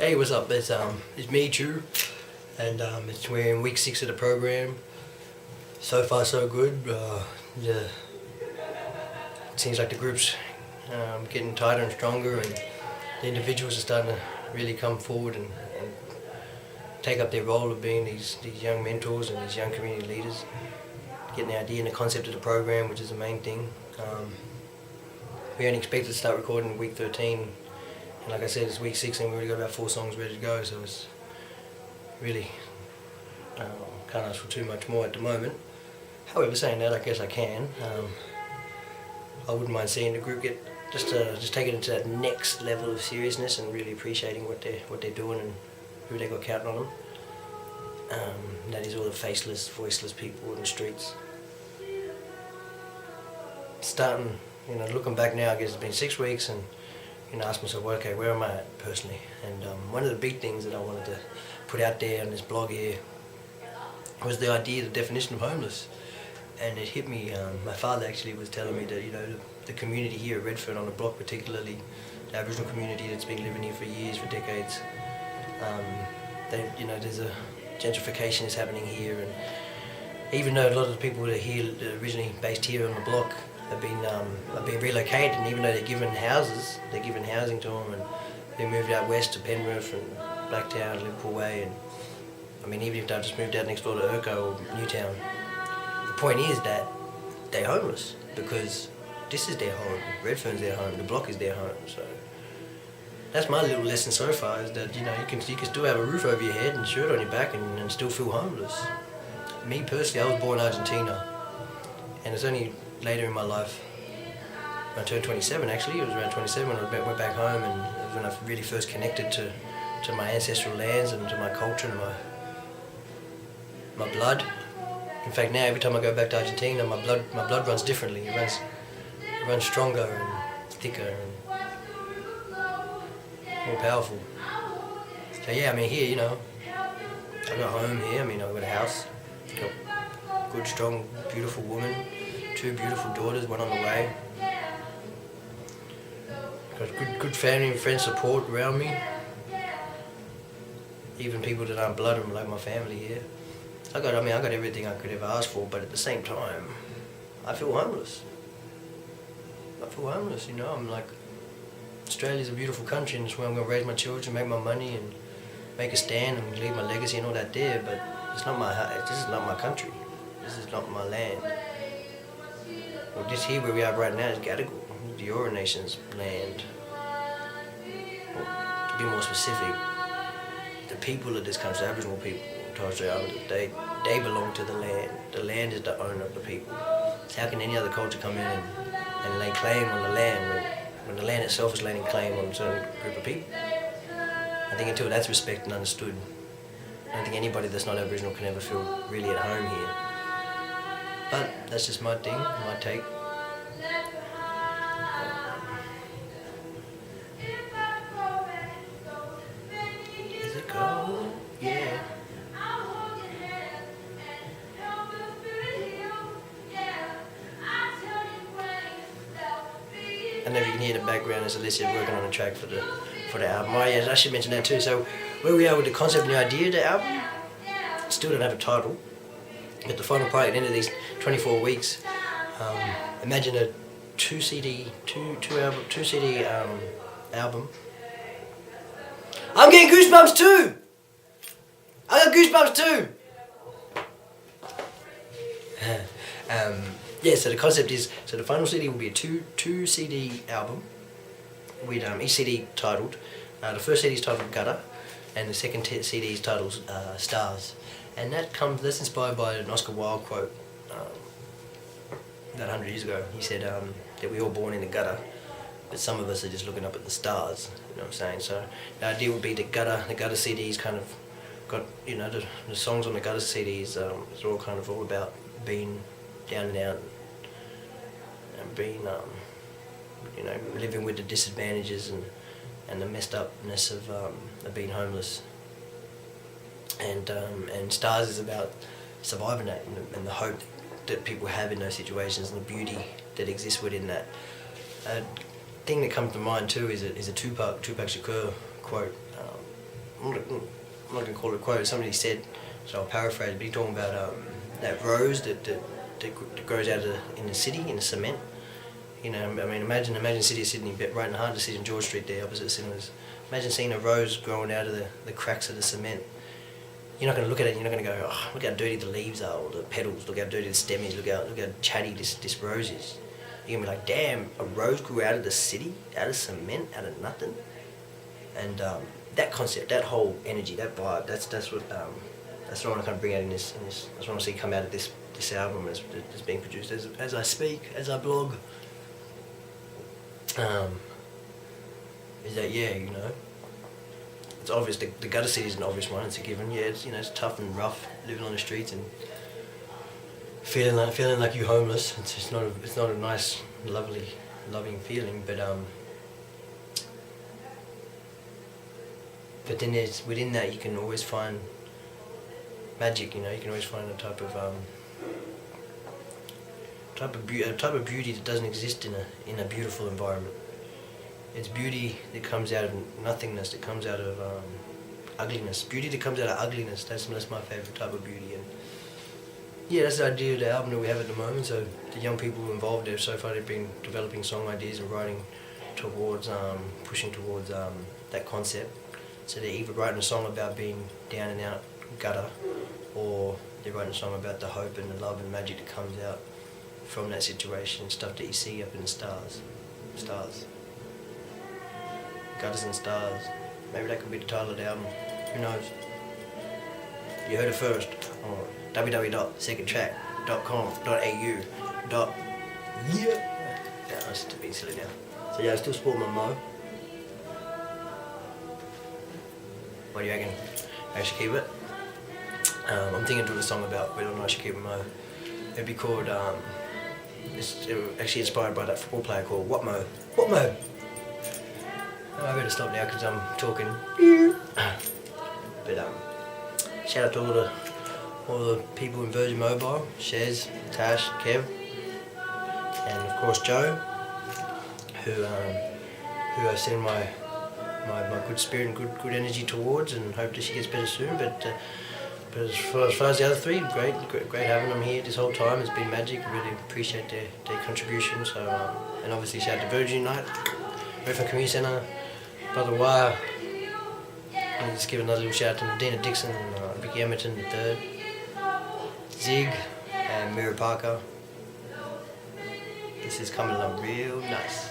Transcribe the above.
Hey, what's up? It's me, Drew, and we're in week 6 of the program. So far, so good. Yeah, it seems like the group's getting tighter and stronger, and the individuals are starting to really come forward and take up their role of being these young mentors and these young community leaders, getting the idea and the concept of the program, which is the main thing. We only expected to start recording in week 13, and like I said, it's week 6 and we already got about 4 songs ready to go, so it's really can't ask for too much more at the moment. However, saying that, I guess I can. I wouldn't mind seeing the group get just take it into that next level of seriousness and really appreciating what they're doing and who they got counting on them. That is all the faceless, voiceless people in the streets. Starting, looking back now, I guess it's been 6 weeks, and ask myself, well, okay, where am I at personally? And one of the big things that I wanted to put out there on this blog here was the idea, the definition of homeless. And it hit me, my father actually was telling me that, the community here at Redfern on the block, particularly the Aboriginal community that's been living here for years, for decades, there's a gentrification is happening here, and even though a lot of the people that are here, originally based here on the block, have been relocated, and even though they're given housing to them, and they moved out west to Penrith and Blacktown, Liverpool Way, and even if they've just moved out next door to Urco or Newtown, the point is that they're homeless because this is their home. Redfern's their home. The block is their home. So that's my little lesson so far, is that you can still have a roof over your head and shirt on your back and still feel homeless. Me personally, I was born in Argentina, and it's only later in my life, when I turned 27 actually, it was around 27 when I went back home, and it was when I really first connected to my ancestral lands and to my culture and my blood. In fact, now every time I go back to Argentina, my blood runs differently. It runs stronger and thicker and more powerful. So yeah, here, I got home here. I've got a house, got a good, strong, beautiful woman, 2 beautiful daughters, one on the way. Got good family and friend support around me. Even people that aren't blood and like my family here. I got everything I could ever ask for, but at the same time, I feel homeless. I'm like, Australia's a beautiful country, and it's where I'm going to raise my children, make my money, and make a stand, and leave my legacy and all that there, but this is not my country. This is not my land. Well, this here where we are right now is Gadigal, the Eora Nation's land. Well, to be more specific, the people of this country, Aboriginal people, Torres Strait Islanders, they belong to the land. The land is the owner of the people. So how can any other culture come in and lay claim on the land when the land itself is laying claim on a certain group of people? I think until that's respected and understood, I don't think anybody that's not Aboriginal can ever feel really at home here. But that's just my thing, my take. Is it cold? Yeah. I don't know if you can hear the background, there's Alicia working on a track for the album. Oh yeah, I should mention that too. So where we are with the concept and the idea of the album, still don't have a title. But the final part at the end of these 24 weeks, imagine a 2 CD album. I'm getting goosebumps too! I got goosebumps too! Yeah, so the concept is, so the final CD will be a two CD album, with each CD titled, the first CD is titled Gutter, and the second CD is titled Stars. And that's inspired by an Oscar Wilde quote about 100 years ago. He said that we're all born in the gutter, but some of us are just looking up at the stars, you know what I'm saying? So the idea would be the gutter CDs kind of got, the songs on the gutter CDs, it's all kind of all about being down and out and being, living with the disadvantages and the messed upness of being homeless. And Stars is about surviving that and the hope that people have in those situations and the beauty that exists within that. A thing that comes to mind too is a Tupac Shakur quote. I'm not going to call it a quote, somebody said, so I'll paraphrase, but he's talking about that rose that grows out in the city, in the cement. You know, I mean, imagine the city of Sydney, right in the heart of the city, in George Street there, opposite the cinemas. Imagine seeing a rose growing out of the cracks of the cement. You're not going to look at it and you're not going to go, oh, look how dirty the leaves are, or the petals, look how dirty the stem is, look how chatty this rose is. You're going to be like, damn, a rose grew out of the city, out of cement, out of nothing. And that concept, that whole energy, that vibe, that's what I want to kind of bring out in this. That's what I want to see come out of this album as being produced, as I speak, as I blog. Is that, yeah, you know, it's obvious, the gutter city is an obvious one, it's a given. Yeah, it's, you know, it's tough and rough living on the streets and feeling like you're homeless. It's not a nice, lovely, loving feeling, but then within that you can always find magic, you know, you can always find a type of beauty that doesn't exist in a beautiful environment. It's beauty that comes out of nothingness, that comes out of ugliness. Beauty that comes out of ugliness, that's my favourite type of beauty. And yeah, that's the idea of the album that we have at the moment. So the young people involved there so far, they've been developing song ideas and writing towards, pushing towards that concept. So they're either writing a song about being down and out gutter, or they're writing a song about the hope and the love and magic that comes out from that situation, stuff that you see up in the stars. Gutters and Stars. Maybe that could be the title of the album. Who knows? You heard it first on www.secondtrack.com.au. Yeah, that's a bit silly now. So yeah, I still sport my mo. What do you reckon? I should keep it? I'm thinking of doing a song about whether or not I should keep my mo. It'd be called, it's actually inspired by that football player called What Mo? What Mo? I better stop now because I'm talking. But shout out to all the people in Virgin Mobile, Shez, Tash, Kev, and of course Joe, who I send my good spirit and good energy towards, and hope that she gets better soon. But as far as the other three, great having them here this whole time. It's been magic. I really appreciate their contribution. So and obviously shout out to Virgin Unite, Redfern Community Centre, Brother Wire. And just give another little shout out to Nadina Dixon and Vicky Emerton III, Zig and Mira Parker. This is coming along real nice.